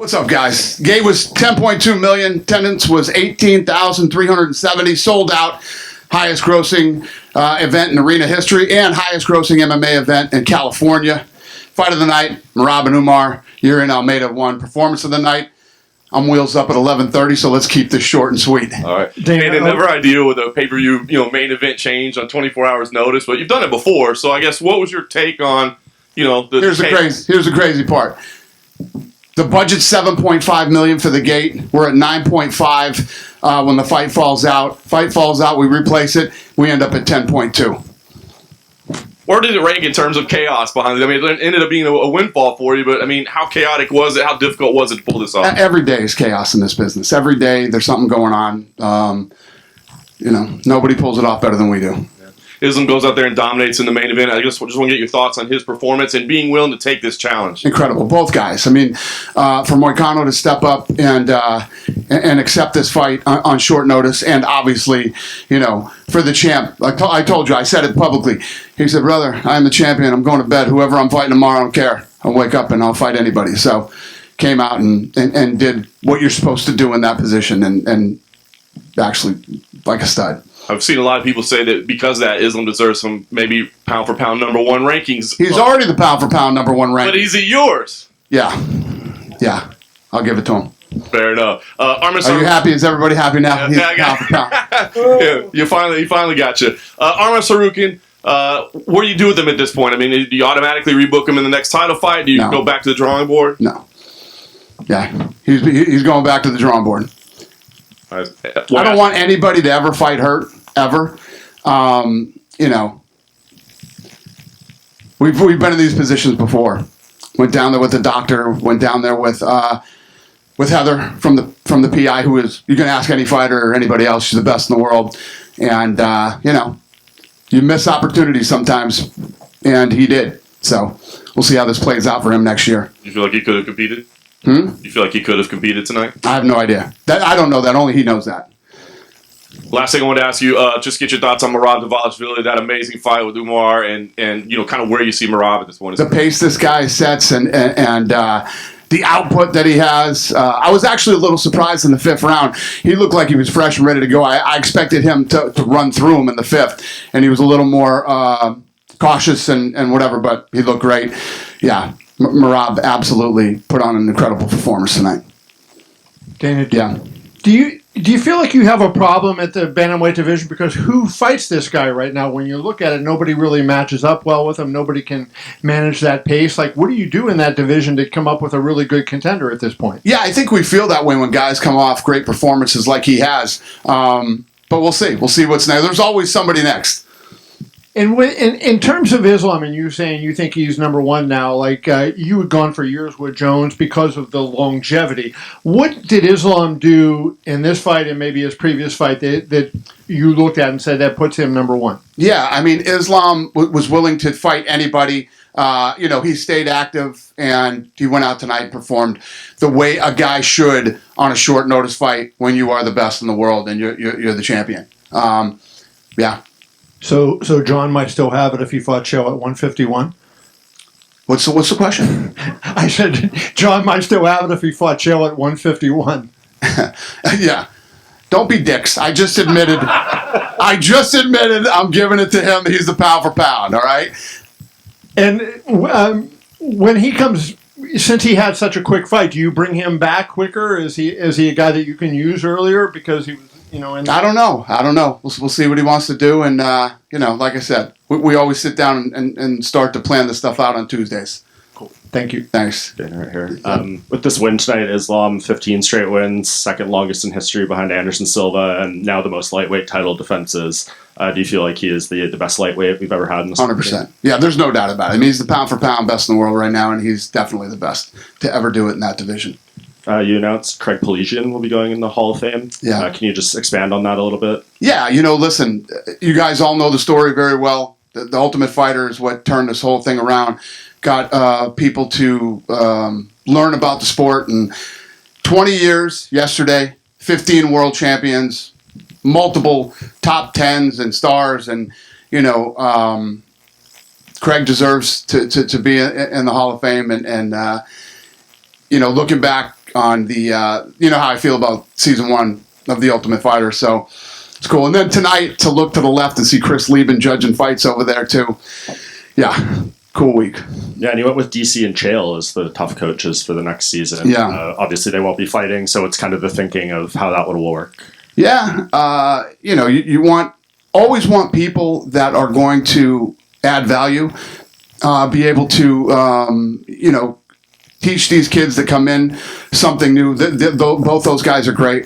What's up, guys? Gate was 10.2 million. Attendance was 18,370. Sold out. Highest grossing event in arena history and highest grossing MMA event in California. Fight of the night, Merab and Umar. You're in Almeida won. Performance of the night, I'm wheels up at 11:30, so let's keep this short and sweet. All right. Dana, never ideal with a pay-per-view, main event change on 24 hours notice, but you've done it before, so I guess what was your take on, Here's the crazy part. The budget's $7.5 million for the gate. We're at 9.5 when the fight falls out. Fight falls out, we replace it. We end up at 10.2. Where did it rank in terms of chaos behind it? I mean, it ended up being a windfall for you, but I mean, how chaotic was it? How difficult was it to pull this off? Every day is chaos in this business. Every day there's something going on. Nobody pulls it off better than we do. Islam goes out there and dominates in the main event. I just want to get your thoughts on his performance and being willing to take this challenge. Incredible, both guys. I mean, for Moicano to step up and accept this fight on short notice, and obviously, for the champ. I told you, I said it publicly. He said, "Brother, I am the champion. I'm going to bed. Whoever I'm fighting tomorrow, I don't care. I'll wake up and I'll fight anybody." So, came out and did what you're supposed to do in that position, and actually, like a stud. I've seen a lot of people say that because of that, Islam deserves some maybe pound for pound #1 rankings. He's already the pound for pound #1 rank. But is he yours? Yeah. I'll give it to him. Fair enough. Arman Tsarukyan. Are you happy? Is everybody happy now? Yeah, I got pound for pound. Yeah, you finally got you. Arman Tsarukyan, what do you do with him at this point? I mean, do you automatically rebook him in the next title fight? Do you go back to the drawing board? No. Yeah, he's going back to the drawing board. I don't want anybody to ever fight hurt, ever. We've been in these positions before. Went down there with the doctor. Went down there with Heather from the PI, who is, you can ask any fighter or anybody else. She's the best in the world, and you miss opportunities sometimes, and he did. So we'll see how this plays out for him next year. You feel like he could have competed? You feel like he could have competed tonight? I have no idea. I don't know that. Only he knows that. Last thing I wanted to ask you, just get your thoughts on Merab Dvalishvili, that amazing fight with Umar, and kind of where you see Merab at this point. The pace this guy sets and the output that he has. I was actually a little surprised in the 5th round. He looked like he was fresh and ready to go. I expected him to run through him in the 5th, and he was a little more cautious and whatever, but he looked great. Yeah. Merab absolutely put on an incredible performance tonight. Dana, do you feel like you have a problem at the bantamweight division? Because who fights this guy right now? When you look at it, nobody really matches up well with him. Nobody can manage that pace. Like, what do you do in that division to come up with a really good contender at this point? Yeah, I think we feel that way when guys come off great performances like he has. But we'll see. We'll see what's next. There's always somebody next. And in terms of Islam, and you saying you think he's #1 now, like you had gone for years with Jones because of the longevity. What did Islam do in this fight and maybe his previous fight that you looked at and said that puts him #1? Yeah, I mean, Islam was willing to fight anybody. He stayed active, and he went out tonight and performed the way a guy should on a short notice fight when you are the best in the world and you're the champion. Yeah. So John might still have it if he fought Chael at 151? What's the question? I said John might still have it if he fought Chael at 151. Yeah. Don't be dicks. I just admitted I'm giving it to him. He's the pound for pound, all right? And when he comes, since he had such a quick fight, do you bring him back quicker? Is he a guy that you can use earlier because he was, I don't know. We'll see what he wants to do. And, like I said, we always sit down and start to plan this stuff out on Tuesdays. Cool. Thank you. Thanks. Right here. With this win tonight, Islam, 15 straight wins, second longest in history behind Anderson Silva, and now the most lightweight title defenses. Do you feel like he is the best lightweight we've ever had in this 100%. Yeah, there's no doubt about it. I mean, he's the pound for pound best in the world right now, and he's definitely the best to ever do it in that division. You announced Craig Pelesian will be going in the Hall of Fame. Yeah. Can you just expand on that a little bit? Yeah, listen, you guys all know the story very well. The Ultimate Fighter is what turned this whole thing around. Got people to learn about the sport. And 20 years yesterday, 15 world champions, multiple top 10s and stars. And, Craig deserves to be in the Hall of Fame. And looking back on the, you know how I feel about season 1 of The Ultimate Fighter. So it's cool. And then tonight to look to the left and see Chris Lieben judging fights over there too. Yeah, cool week. Yeah, and he went with DC and Chael as the tough coaches for the next season. Yeah. Obviously, they won't be fighting, so it's kind of the thinking of how that will work. Yeah, you know, you always want people that are going to add value, be able to, you know, teach these kids that come in something new. Both those guys are great.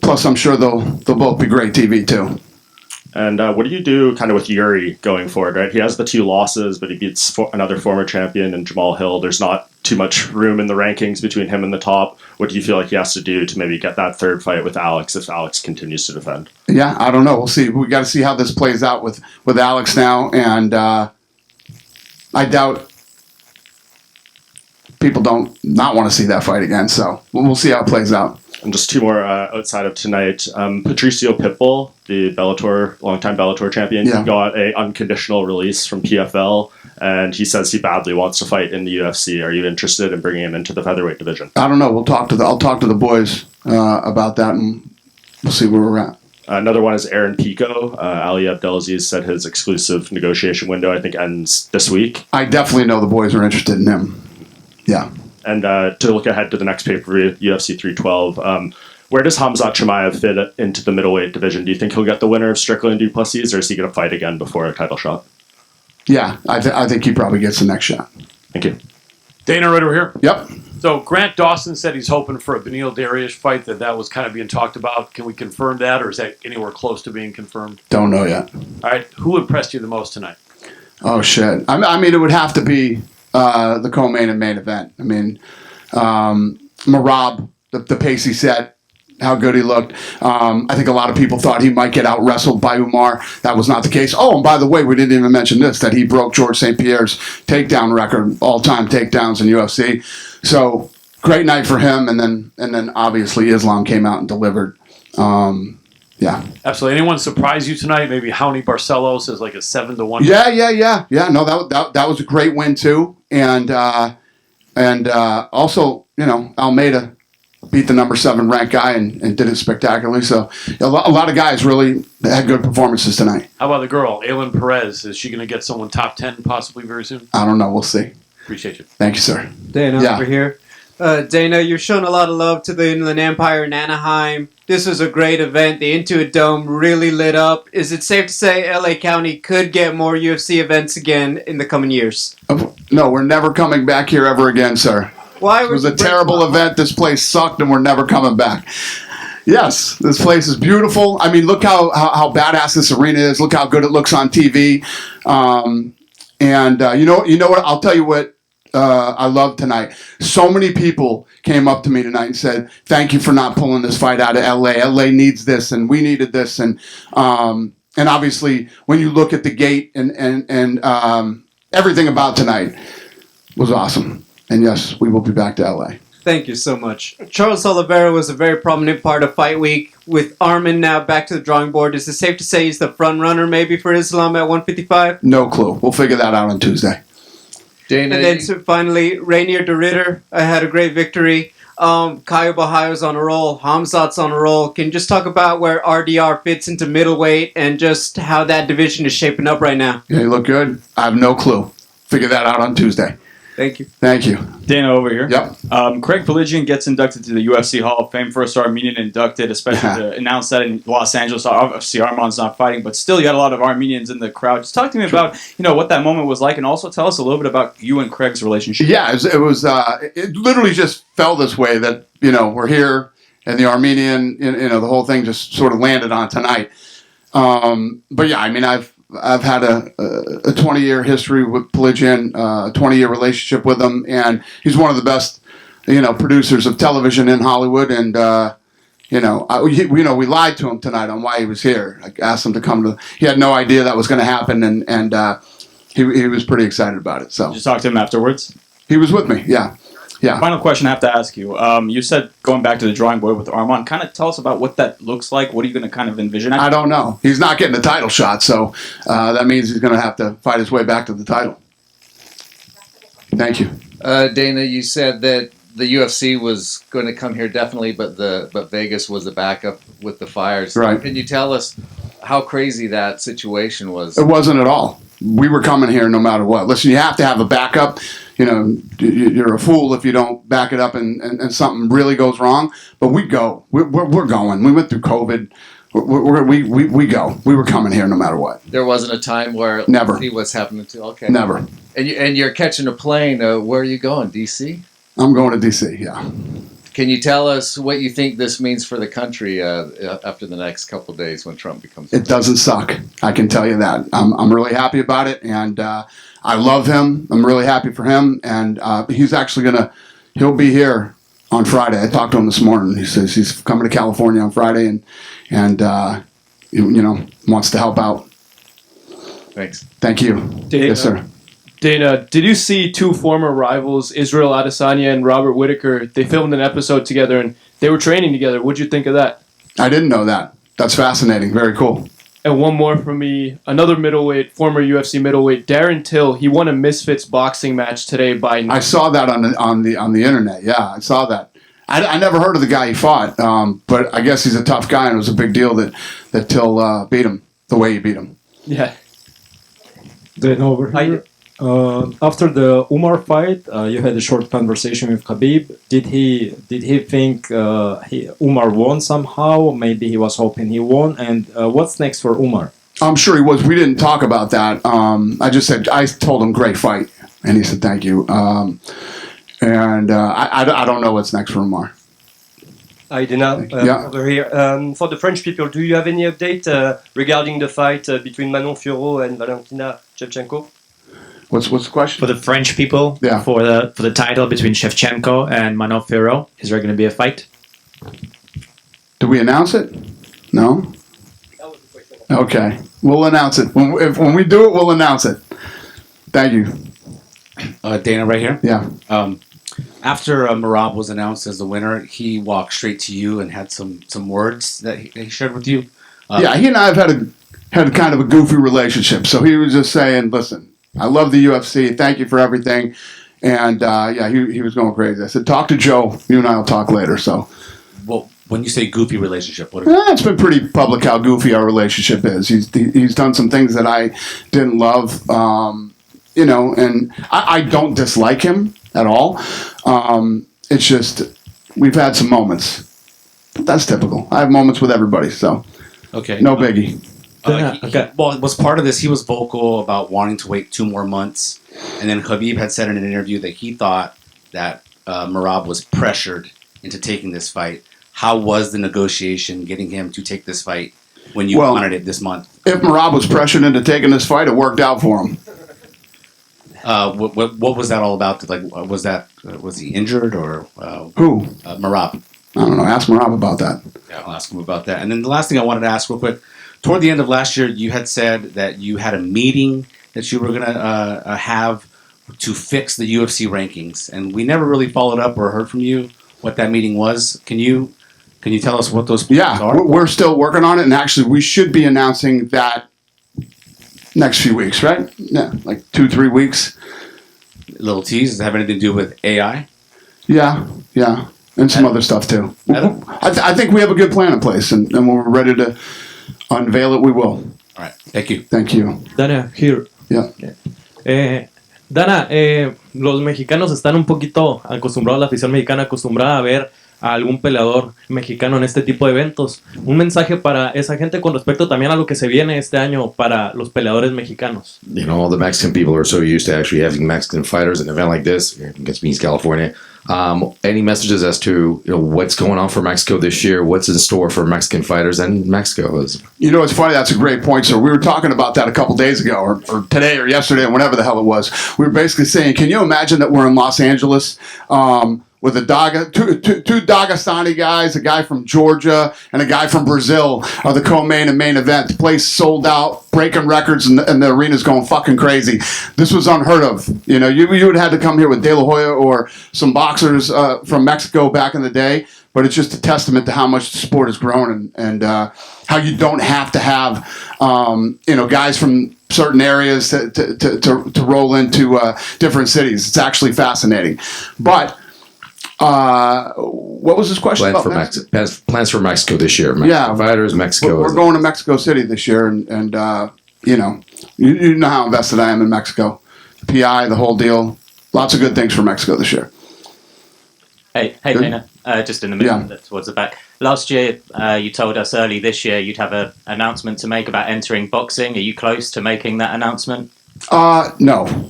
Plus, I'm sure they'll both be great TV too. And what do you do kind of with Yuri going forward, right? He has the 2 losses, but he beats another former champion in Jamal Hill. There's not too much room in the rankings between him and the top. What do you feel like he has to do to maybe get that 3rd fight with Alex if Alex continues to defend? Yeah, I don't know. We'll see. We got to see how this plays out with Alex now. And I doubt people don't not want to see that fight again. So we'll see how it plays out. And just 2 more outside of tonight. Patricio Pitbull, the longtime Bellator champion, Yeah. he got a unconditional release from PFL, and he says he badly wants to fight in the UFC. Are you interested in bringing him into the featherweight division? I don't know. I'll talk to the boys about that, and we'll see where we're at. Another one is Aaron Pico. Ali Abdelaziz said his exclusive negotiation window, I think, ends this week. I definitely know the boys are interested in him. Yeah. And to look ahead to the next pay-per-view, UFC 312, where does Khamzat Chimaev fit into the middleweight division? Do you think he'll get the winner of Strickland and Duplessis, or is he going to fight again before a title shot? Yeah, I think he probably gets the next shot. Thank you. Dana, right over here. Yep. So Grant Dawson said he's hoping for a Beneil Dariush fight, that was kind of being talked about. Can we confirm that, or is that anywhere close to being confirmed? Don't know yet. All right. Who impressed you the most tonight? Oh, shit. I mean, it would have to be the co-main and main event. I mean, Marab, the pace he set, how good he looked. I think a lot of people thought he might get out-wrestled by Umar. That was not the case. Oh, and by the way, we didn't even mention this, that he broke George St. Pierre's takedown record, all-time takedowns in UFC. So, great night for him, and then obviously Islam came out and delivered. Yeah. Absolutely. Anyone surprise you tonight? Maybe Howney Barcelos is like a 7-1. Yeah. No, that was a great win too, and also, you know, Almeida beat the number 7 ranked guy and did it spectacularly. So a lot of guys really had good performances tonight. How about the girl, Aylin Perez? Is she going to get someone top 10 possibly very soon? I don't know. We'll see. Appreciate you. Thank you, sir. Dana Yeah. over here. Dana, you're showing a lot of love to the Inland Empire in Anaheim. This was a great event. The Intuit Dome really lit up. Is it safe to say LA County could get more UFC events again in the coming years? No, we're never coming back here ever again, sir. Why It was a terrible event. This place sucked, and we're never coming back. Yes, this place is beautiful. I mean, look how badass this arena is. Look how good it looks on TV. You know what? I'll tell you what I love tonight. So many people came up to me tonight and said, "Thank you for not pulling this fight out of LA. LA needs this, and we needed this." And obviously, when you look at the gate and everything about tonight was awesome. And yes, we will be back to LA. Thank you so much. Charles Oliveira was a very prominent part of Fight Week. With Arman now back to the drawing board, is it safe to say he's the front runner maybe for Islam at 155? No clue. We'll figure that out on Tuesday. Dana, and then finally, Rainier de Ritter had a great victory. Caio Bahayo's on a roll. Hamzat's on a roll. Can you just talk about where RDR fits into middleweight and just how that division is shaping up right now? Yeah, you look good. I have no clue. Figure that out on Tuesday. Thank you. Thank you. Dana over here. Yep. Craig Pelagian gets inducted to the UFC Hall of Fame, first Armenian inducted, especially to announce that in Los Angeles. Obviously, Arman's not fighting, but still, you had a lot of Armenians in the crowd. Just talk to me about what that moment was like, and also tell us a little bit about you and Craig's relationship. Yeah, it literally just fell this way that we're here, and the Armenian, the whole thing just sort of landed on tonight. But yeah, I mean, I've had a 20-year history with Pelagian, a 20-year relationship with him, and he's one of the best, producers of television in Hollywood. And we lied to him tonight on why he was here. I asked him to come to. He had no idea that was going to happen, and he was pretty excited about it. So did you talk to him afterwards? He was with me. Yeah. Yeah. Final question I have to ask you. You said going back to the drawing board with Arman. Kind of tell us about what that looks like. What are you going to kind of envision? I don't know. He's not getting the title shot, so that means he's going to have to fight his way back to the title. Thank you. Dana, you said that the UFC was going to come here definitely, but Vegas was the backup with the fires. Right. Can you tell us how crazy that situation was? It wasn't at all. We were coming here no matter what. Listen, you have to have a backup. You know, you're a fool if you don't back it up and something really goes wrong. But we go. We're going. We went through COVID. We go. We were coming here no matter what. There wasn't a time where Never. see what's happening to. Okay. Never. And you're catching a plane. Where are you going? DC? I'm going to DC. Yeah. Can you tell us what you think this means for the country after the next couple of days when Trump becomes? It doesn't suck. I can tell you that. I'm really happy about it, and I love him. I'm really happy for him, and he's actually he'll be here on Friday. I talked to him this morning. He says he's coming to California on Friday, and wants to help out. Thanks. Thank you. Yes, sir. Dana, did you see two former rivals, Israel Adesanya and Robert Whittaker? They filmed an episode together and they were training together. What'd you think of that? I didn't know that. That's fascinating. Very cool. And one more from me. Another middleweight, former UFC middleweight, Darren Till. He won a Misfits boxing match today by. I saw that on the internet. Yeah, I saw that. I never heard of the guy he fought, but I guess he's a tough guy, and it was a big deal that Till beat him the way he beat him. Yeah. Then over here. After the Umar fight, you had a short conversation with Khabib. Did he think Umar won somehow? Maybe he was hoping he won. And what's next for Umar? I'm sure he was. We didn't talk about that. I told him great fight, and he said thank you. I don't know what's next for Umar. Hi, Dana. Yeah. Over here. For the French people, do you have any update regarding the fight between Manon Fiorot and Valentina Shevchenko? What's the question? For the French people, Yeah. for the title between Shevchenko and Manon Fiorot, is there going to be a fight? Did we announce it? No? That was the question. Okay. We'll announce it. When we do it, we'll announce it. Thank you. Dana, right here. Yeah. After Merab was announced as the winner, he walked straight to you and had some words that he shared with you. Yeah, he and I have had kind of a goofy relationship. So he was just saying, listen, I love the UFC. Thank you for everything. And he was going crazy. I said, talk to Joe. You and I will talk later. So, Well, when you say goofy relationship, what? It's been pretty public how goofy our relationship is. He's done some things that I didn't love, and I don't dislike him at all. It's just we've had some moments. But that's typical. I have moments with everybody, so Okay. no biggie. Well, was part of this, he was vocal about wanting to wait 2 more months. And then Khabib had said in an interview that he thought that Merab was pressured into taking this fight. How was the negotiation getting him to take this fight when you wanted it this month? If Merab was pressured into taking this fight, it worked out for him. What was that all about? Like, was he injured or Who? Merab? I don't know. Ask Merab about that. Yeah, I'll ask him about that. And then the last thing I wanted to ask real quick. Toward the end of last year, you had said that you had a meeting that you were going to have to fix the UFC rankings, and we never really followed up or heard from you what that meeting was. Can you tell us what those plans are? We're still working on it, and actually, we should be announcing that next few weeks, right? Yeah, like 2-3 weeks. Little tease. Does it have anything to do with AI? Yeah, and some other stuff too. I think we have a good plan in place, and when we're ready to unveil it, we will. All right. Thank you. Thank you. Dana, here. Yeah. Dana, los mexicanos están un poquito acostumbrados, la afición mexicana acostumbrada a ver a algún peleador mexicano en este tipo de eventos. Un mensaje para esa gente con respecto también a lo que se viene este año para los peleadores mexicanos. You know, all the Mexican people are so used to actually having Mexican fighters at an event like this. Against Means, California. Any messages as to what's going on for Mexico this year? What's in store for Mexican fighters and Mexico? You know, it's funny. That's a great point, sir. We were talking about that a couple days ago, or today, or yesterday, or whenever the hell it was. We were basically saying, can you imagine that we're in Los Angeles with two Dagestani guys, a guy from Georgia and a guy from Brazil, are the co-main and main event. The place sold out, breaking records, and the arena's going fucking crazy. This was unheard of. You know, you would have had to come here with De La Hoya or some boxers from Mexico back in the day, but it's just a testament to how much the sport has grown and how you don't have to have guys from certain areas to roll into different cities. It's actually fascinating. But What was his question Plans about for Mexico? Plans for Mexico this year. Mexico fighters, Mexico. We're going to Mexico City this year, and you know how invested I am in Mexico. PI, the whole deal. Lots of good things for Mexico this year. Hey, Dana. Just in the middle, towards the back. Last year, you told us early this year you'd have an announcement to make about entering boxing. Are you close to making that announcement? No.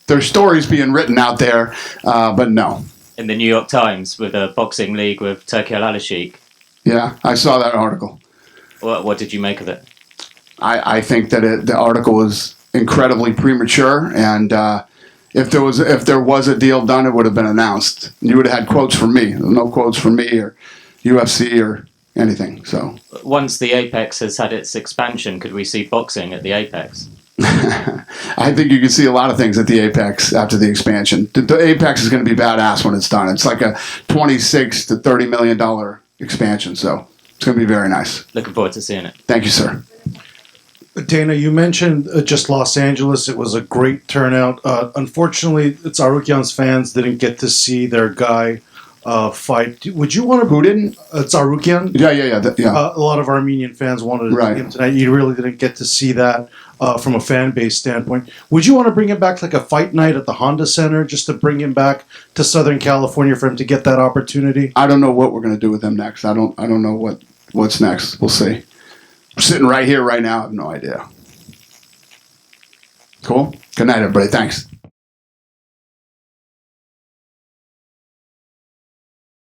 There's stories being written out there, but no. In the New York Times with a boxing league with Turki Al-Sheikh. Yeah, I saw that article. What did you make of it? I think that the article was incredibly premature, and if there was a deal done, it would have been announced. You would have had quotes from me. No quotes from me or UFC or anything. So once the Apex has had its expansion, could we see boxing at the Apex? I think you can see a lot of things at the Apex after the expansion. The Apex is going to be badass when it's done. It's like a $26 to $30 million expansion, so it's going to be very nice. Looking forward to seeing it. Thank you, sir. Dana, you mentioned just Los Angeles. It was a great turnout. Unfortunately, Tsarukyan's fans didn't get to see their guy fight. Would you want to? Who didn't? Tsarukyan. Yeah. A lot of Armenian fans wanted to see him tonight. You really didn't get to see that from a fan base standpoint. Would you want to bring him back like a fight night at the Honda Center just to bring him back to Southern California for him to get that opportunity? I don't know what we're going to do with him next. I don't know what's next. We'll see. I'm sitting right here, right now. I have no idea. Cool. Good night, everybody. Thanks.